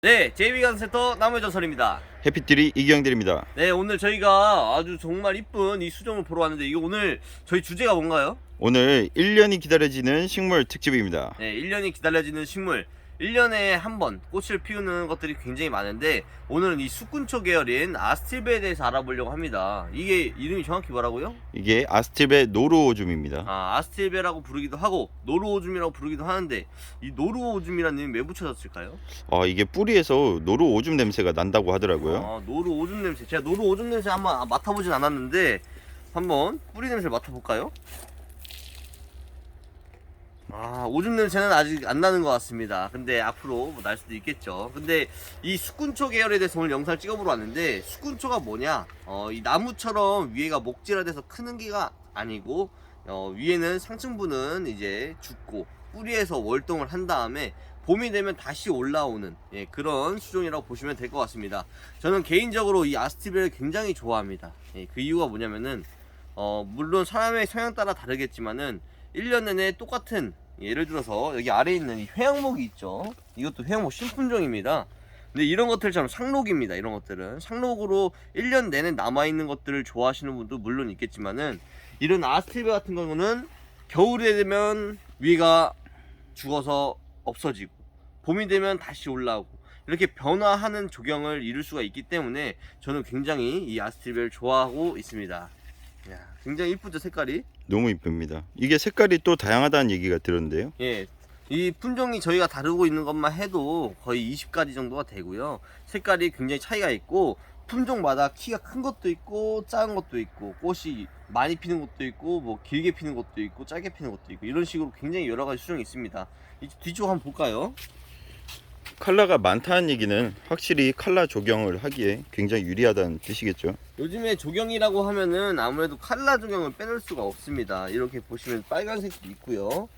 네, JB관센터 나무전설입니다. 해피트리 이경들입니다. 네, 오늘 저희가 아주 정말 이쁜 이 수정을 보러 왔는데 이거 오늘 저희 주제가 뭔가요? 오늘 1년이 기다려지는 식물 특집입니다. 네, 1년이 기다려지는 식물. 1년에 한 번 꽃을 피우는 것들이 굉장히 많은데 오늘은 이 수꾼초 계열인 아스틸베에 대해서 알아보려고 합니다. 이게 이름이 정확히 뭐라고요? 이게 아스틸베 노루오줌입니다. 아스틸베라고 부르기도 하고 노루오줌이라고 부르기도 하는데 이 노루오줌이라는 이름이 왜 붙여졌을까요? 이게 뿌리에서 노루오줌 냄새가 난다고 하더라고요. 노루오줌 냄새. 제가 노루오줌 냄새 한번 맡아보진 않았는데 한번 뿌리 냄새를 맡아볼까요? 오줌 냄새는 아직 안 나는 것 같습니다. 근데 앞으로 날 수도 있겠죠. 근데 이 수꾼초 계열에 대해서 오늘 영상을 찍어보러 왔는데 수꾼초가 뭐냐? 이 나무처럼 위에가 목질화돼서 크는 게가 아니고 위에는 상층부는 이제 죽고 뿌리에서 월동을 한 다음에 봄이 되면 다시 올라오는 그런 수종이라고 보시면 될 것 같습니다. 저는 개인적으로 이 아스틸베를 굉장히 좋아합니다. 그 이유가 뭐냐면은 물론 사람의 성향 따라 다르겠지만은 1년 내내 똑같은, 예를 들어서 여기 아래에 있는 이 회양목이 있죠. 이것도 회양목 신품종입니다. 근데 이런 것들처럼 상록입니다. 이런 것들은 상록으로 1년 내내 남아있는 것들을 좋아하시는 분도 물론 있겠지만은 이런 아스틸베 같은 경우는 겨울이 되면 위가 죽어서 없어지고 봄이 되면 다시 올라오고 이렇게 변화하는 조경을 이룰 수가 있기 때문에 저는 굉장히 이 아스틸베를 좋아하고 있습니다. 이야, 굉장히 이쁘죠, 색깔이? 너무 이쁩니다. 이게 색깔이 또 다양하다는 얘기가 들었는데요. 예, 이 품종이 저희가 다루고 있는 것만 해도 거의 20가지 정도가 되고요. 색깔이 굉장히 차이가 있고 품종마다 키가 큰 것도 있고 작은 것도 있고 꽃이 많이 피는 것도 있고 뭐 길게 피는 것도 있고 짧게 피는 것도 있고 이런 식으로 굉장히 여러 가지 수종이 있습니다. 이 뒤쪽 한번 볼까요? 컬러가 많다는 얘기는 확실히 컬러 조경을 하기에 굉장히 유리하다는 뜻이겠죠. 요즘에 조경이라고 하면은 아무래도 칼라 조경을 빼놓을 수가 없습니다. 이렇게 보시면 빨간색도 있고요.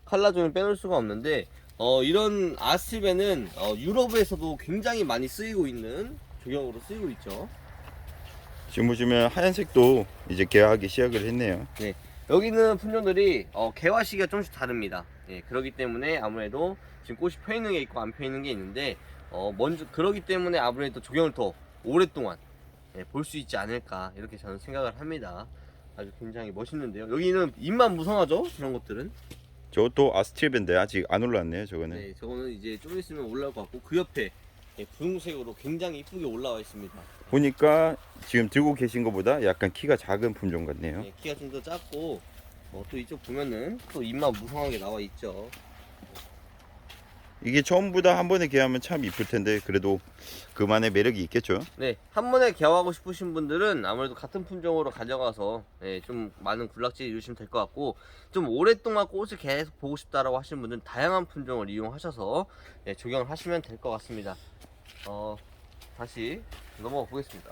칼라 조경을 빼놓을 수가 없는데 이런 아스틸베는 유럽에서도 굉장히 많이 쓰이고 있는 조경으로 쓰이고 있죠. 지금 보시면 하얀색도 이제 개화하기 시작을 했네요. 네, 여기 있는 품종들이 개화 시기가 조금씩 다릅니다. 그렇기 때문에 아무래도 지금 꽃이 펴 있는 게 있고 안 펴 있는 게 있는데 먼저 그러기 때문에 아무래도 조경을 더 오랫동안 볼 수 있지 않을까 이렇게 저는 생각을 합니다. 아주 굉장히 멋있는데요. 여기는 잎만 무성하죠? 그런 것들은. 저것도 아스틸베인데 아직 안 올라왔네요. 저거는. 네, 저거는 이제 좀 있으면 올라올 것 같고 그 옆에 분홍색으로 굉장히 이쁘게 올라와 있습니다. 보니까 지금 들고 계신 것보다 약간 키가 작은 품종 같네요. 네, 키가 좀 더 작고 또 이쪽 보면은 또 잎만 무성하게 나와 있죠. 이게 전부 다 한 번에 개하면 참 이쁠 텐데 그래도 그만의 매력이 있겠죠. 네, 한 번에 개화하고 싶으신 분들은 아무래도 같은 품종으로 가져가서 좀 많은 군락지를 이루시면 될 것 같고 좀 오랫동안 꽃을 계속 보고 싶다라고 하시는 분들은 다양한 품종을 이용하셔서 조경을 하시면 될 것 같습니다. 다시 넘어가 보겠습니다.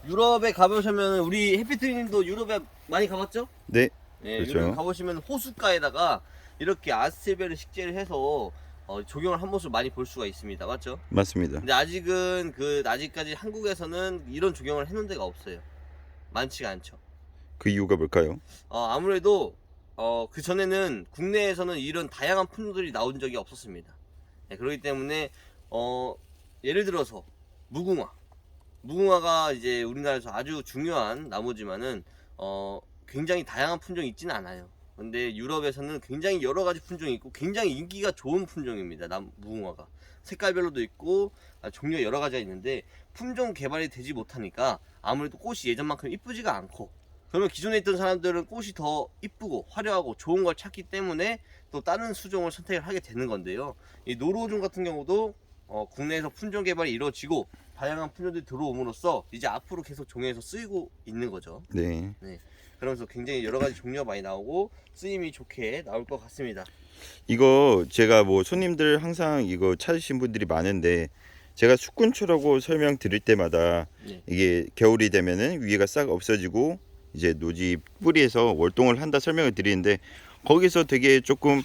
유럽에 가보시면 우리 해피트리님도 유럽에 많이 가봤죠? 네. 네, 그렇죠. 유럽에 가보시면 호숫가에다가 이렇게 아스틸베를 식재를 해서 조경을 한 모습 많이 볼 수가 있습니다. 맞죠? 맞습니다. 근데 아직까지 한국에서는 이런 조경을 해놓은 데가 없어요. 많지가 않죠. 그 이유가 뭘까요? 아무래도 그 전에는 국내에서는 이런 다양한 품종들이 나온 적이 없었습니다. 그렇기 때문에 예를 들어서 무궁화가 이제 우리나라에서 아주 중요한 나무지만은 굉장히 다양한 품종이 있지는 않아요. 근데 유럽에서는 굉장히 여러 가지 품종이 있고 굉장히 인기가 좋은 품종입니다. 무궁화가 색깔별로도 있고 종류가 여러 가지가 있는데 품종 개발이 되지 못하니까 아무래도 꽃이 예전만큼 이쁘지가 않고, 그러면 기존에 있던 사람들은 꽃이 더 이쁘고 화려하고 좋은 걸 찾기 때문에 또 다른 수종을 선택을 하게 되는 건데요. 이 노루오줌 같은 경우도 국내에서 품종 개발이 이루어지고 다양한 품종들이 들어옴으로써 이제 앞으로 계속 종에서 쓰이고 있는 거죠. 네. 그러면서 굉장히 여러 가지 종류가 많이 나오고 쓰임이 좋게 나올 것 같습니다. 이거 제가 뭐 손님들 항상 이거 찾으신 분들이 많은데 제가 수꾼초라고 설명드릴 때마다 이게 겨울이 되면은 위에가 싹 없어지고 이제 노지 뿌리에서 월동을 한다 설명을 드리는데 거기서 되게 조금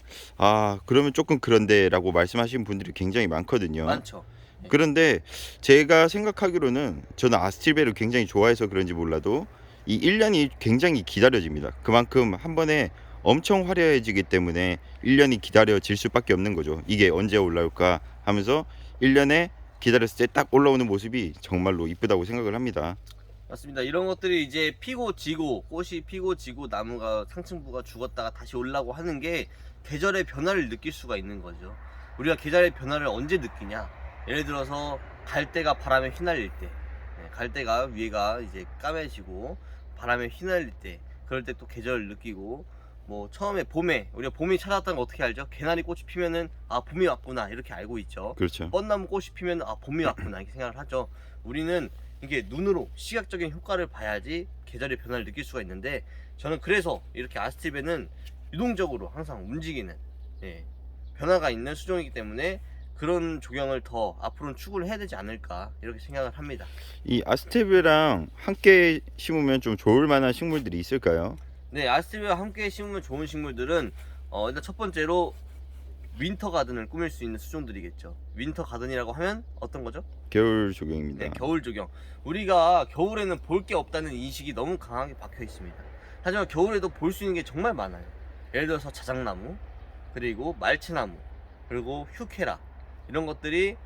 그러면 조금 그런데 라고 말씀하시는 분들이 굉장히 많거든요. 많죠. 그런데 제가 생각하기로는 저는 아스틸베를 굉장히 좋아해서 그런지 몰라도 이 1년이 굉장히 기다려집니다. 그만큼 한 번에 엄청 화려해지기 때문에 1년이 기다려질 수밖에 없는 거죠. 이게 언제 올라올까 하면서 1년에 기다렸을 때 딱 올라오는 모습이 정말로 이쁘다고 생각을 합니다. 맞습니다. 이런 것들이 이제 피고 지고, 꽃이 피고 지고 나무가 상층부가 죽었다가 다시 올라오고 하는 게 계절의 변화를 느낄 수가 있는 거죠. 우리가 계절의 변화를 언제 느끼냐? 예를 들어서 갈대가 바람에 휘날릴 때, 갈대가 위에가 이제 까매지고 바람에 휘날릴 때, 그럴 때 또 계절을 느끼고, 뭐 처음에 봄에 우리가 봄이 찾아왔다는 거 어떻게 알죠? 개나리 꽃이 피면은 아 봄이 왔구나 이렇게 알고 있죠. 그렇죠. 뻔나무 꽃이 피면 아 봄이 왔구나 이렇게 생각을 하죠. 우리는 이게 눈으로 시각적인 효과를 봐야지 계절의 변화를 느낄 수가 있는데, 저는 그래서 이렇게 아스틸베는 유동적으로 항상 움직이는, 변화가 있는 수종이기 때문에 그런 조경을 더 앞으로는 추구를 해야 되지 않을까 이렇게 생각을 합니다. 이 아스틸베랑 함께 심으면 좀 좋을 만한 식물들이 있을까요? 네, 아스틸베와 함께 심으면 좋은 식물들은 일단 첫 번째로 윈터 가든을 꾸밀 수 있는 수종들이겠죠. 윈터 가든이라고 하면 어떤 거죠? 겨울 조경입니다. 네, 겨울 조경. 우리가 겨울에는 볼 게 없다는 인식이 너무 강하게 박혀 있습니다. 하지만 겨울에도 볼 수 있는 게 정말 많아요. 예를 들어서 자작나무, 그리고 말채나무, 그리고 휴케라, 이런 것들이,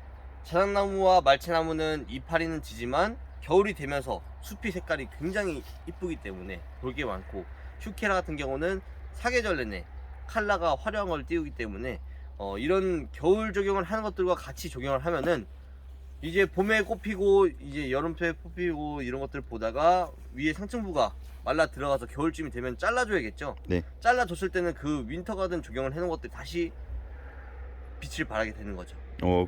자작나무와 말채나무는 이파리는 지지만 겨울이 되면서 숲이 색깔이 굉장히 이쁘기 때문에 볼 게 많고, 휴케라 같은 경우는 사계절 내내 칼라가 화려한 걸 띄우기 때문에 이런 겨울 조경을 하는 것들과 같이 조경을 하면은 이제 봄에 꽃 피고 이제 여름에 꽃 피고 이런 것들 보다가 위에 상층부가 말라 들어가서 겨울쯤이 되면 잘라줘야겠죠. 네. 잘라줬을 때는 그 윈터 가든 조경을 해놓은 것들이 다시 빛을 발하게 되는 거죠.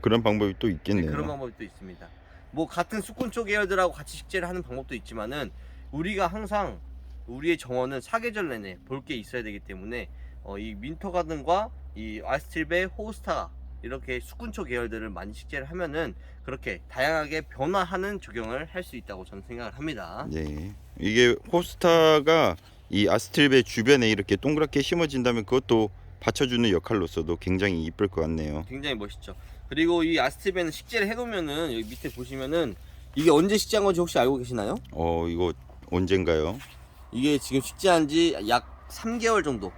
그런 방법이 또 네, 있겠네요. 그런 방법이 또 있습니다. 뭐 같은 수꾼초 계열들하고 같이 식재를 하는 방법도 있지만은, 우리가 항상 우리의 정원은 사계절 내내 볼 게 있어야 되기 때문에 이 윈터 가든과 이 아스틸베, 호스타, 이렇게 수꾼초 계열들을 많이 식재를 하면은 그렇게 다양하게 변화하는 조경을 할 수 있다고 저는 생각을 합니다. 네. 이게 호스타가 이 아스틸베 주변에 이렇게 동그랗게 심어진다면 그것도 받쳐주는 역할로서도 굉장히 이쁠 것 같네요. 굉장히 멋있죠. 그리고 이 아스틸베는 식재를 해놓으면은 여기 밑에 보시면은 이게 언제 식재한 건지 혹시 알고 계시나요? 이거 언젠가요? 이게 지금 식재한 지 약 3개월 정도.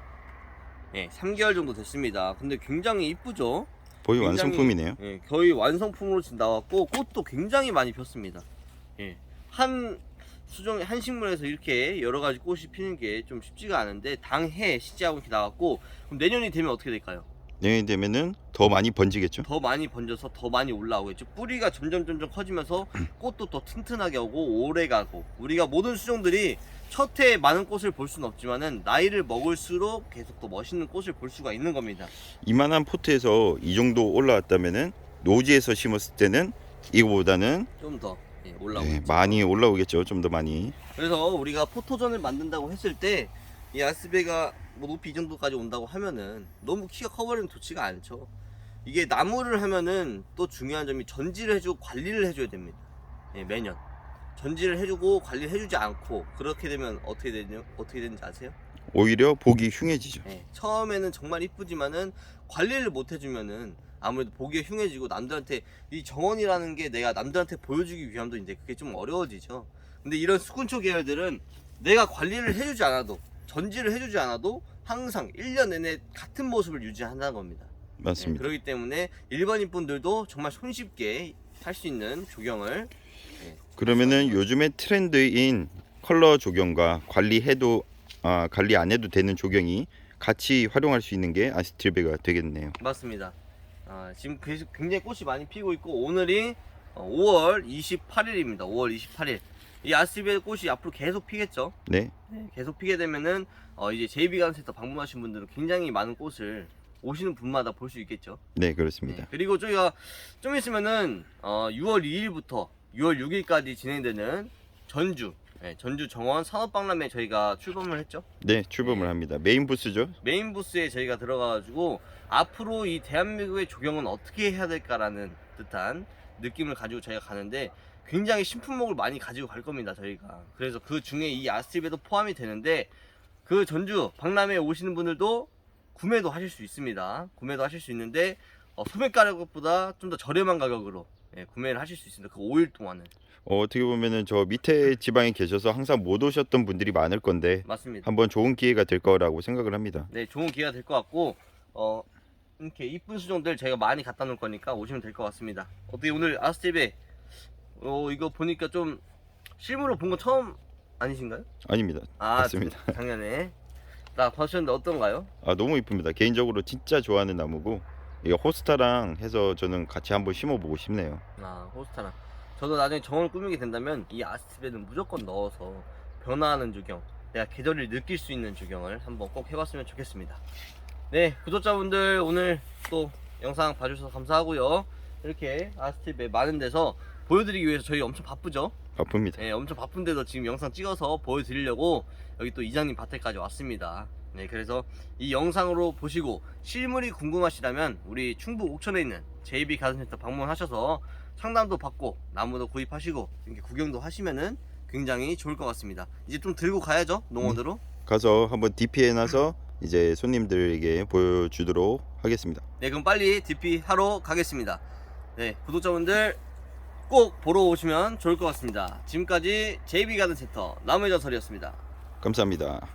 3개월 정도 됐습니다. 근데 굉장히 이쁘죠? 거의 굉장히, 완성품이네요. 거의 완성품으로 지금 나왔고, 꽃도 굉장히 많이 폈습니다. 한 한 식물에서 이렇게 여러 가지 꽃이 피는 게 좀 쉽지가 않은데 당해 식재하고 이렇게 나왔고, 그럼 내년이 되면 어떻게 될까요? 내년이 되면은 더 많이 번지겠죠. 더 많이 번져서 더 많이 올라오겠죠. 뿌리가 점점 커지면서 꽃도 더 튼튼하게 오고 오래 가고, 우리가 모든 수종들이 첫 해에 많은 꽃을 볼 수는 없지만은 나이를 먹을수록 계속 더 멋있는 꽃을 볼 수가 있는 겁니다. 이만한 포트에서 이 정도 올라왔다면은 노지에서 심었을 때는 이거보다는 좀 더 올라오겠죠. 많이 올라오겠죠. 좀 더 많이. 그래서 우리가 포토존을 만든다고 했을 때 이 아스베가 뭐 높이 이 정도까지 온다고 하면은 너무 키가 커버리면 좋지가 않죠. 이게 나무를 하면은 또 중요한 점이 전지를 해주고 관리를 해줘야 됩니다. 매년 전지를 해주고 관리를 해주지 않고 그렇게 되면 어떻게 되는지 아세요? 오히려 보기 흉해지죠. 처음에는 정말 이쁘지만은 관리를 못 해주면은 아무래도 보기에 흉해지고, 남들한테 이 정원이라는 게 내가 남들한테 보여주기 위함도 이제 그게 좀 어려워지죠. 근데 이런 수군초 계열들은 내가 관리를 해주지 않아도, 전지를 해주지 않아도 항상 1년 내내 같은 모습을 유지한다는 겁니다. 맞습니다. 그렇기 때문에 일반인 분들도 정말 손쉽게 할 수 있는 조경을, 그러면은 요즘의 트렌드인 컬러 조경과 관리 안 해도 되는 조경이 같이 활용할 수 있는 게 아스틸베가 되겠네요. 맞습니다. 지금 굉장히 꽃이 많이 피고 있고, 오늘이 5월 28일입니다. 5월 28일. 이 아스틸베 꽃이 앞으로 계속 피겠죠. 네. 계속 피게 되면은 이제 JB가든센터 방문하신 분들은 굉장히 많은 꽃을 오시는 분마다 볼 수 있겠죠. 네, 그렇습니다. 그리고 저희가 좀 있으면은 6월 2일부터 6월 6일까지 진행되는 전주 정원 산업박람회 저희가 출범을 했죠. 네, 출범을 합니다. 메인 부스죠. 메인 부스에 저희가 들어가가지고 앞으로 이 대한민국의 조경은 어떻게 해야 될까라는 듯한 느낌을 가지고 저희가 가는데, 굉장히 신품목을 많이 가지고 갈 겁니다, 저희가. 그래서 그 중에 이 아스틸베도 포함이 되는데, 그 전주 박람회에 오시는 분들도 구매도 하실 수 있습니다. 구매도 하실 수 있는데 소매 가격보다 좀 더 저렴한 가격으로 구매를 하실 수 있습니다. 그 5일 동안은. 어떻게 보면은 저 밑에 지방에 계셔서 항상 못 오셨던 분들이 많을 건데 맞습니다. 한번 좋은 기회가 될 거라고 생각을 합니다. 네, 좋은 기회가 될 것 같고 이렇게 이쁜 수종들 제가 많이 갖다 놓을 거니까 오시면 될 것 같습니다. 어떻게 오늘 아스티베 이거 보니까 좀 실물로 본 거 처음 아니신가요? 아닙니다. 맞습니다. 작년에 딱 봐주셨는데 어떤가요? 아, 너무 이쁩니다. 개인적으로 진짜 좋아하는 나무고 이거 호스타랑 해서 저는 같이 한번 심어보고 싶네요. 호스타랑 저도 나중에 정원을 꾸미게 된다면 이 아스티베는 무조건 넣어서 변화하는 조경, 내가 계절을 느낄 수 있는 조경을 한번 꼭 해봤으면 좋겠습니다. 네, 구독자분들 오늘 또 영상 봐주셔서 감사하고요. 이렇게 아스티베 많은 데서 보여드리기 위해서 저희 엄청 바쁘죠? 바쁩니다. 네, 엄청 바쁜데도 지금 영상 찍어서 보여드리려고 여기 또 이장님 밭에까지 왔습니다. 네, 그래서 이 영상으로 보시고 실물이 궁금하시다면 우리 충북 옥천에 있는 JB 가든센터 방문하셔서 상담도 받고 나무도 구입하시고 이렇게 구경도 하시면은 굉장히 좋을 것 같습니다. 이제 좀 들고 가야죠, 농원으로. 가서 한번 DP해놔서 이제 손님들에게 보여주도록 하겠습니다. 네, 그럼 빨리 DP 하러 가겠습니다. 네, 구독자분들 꼭 보러 오시면 좋을 것 같습니다. 지금까지 JB 가든센터 나무의 전설이었습니다. 감사합니다.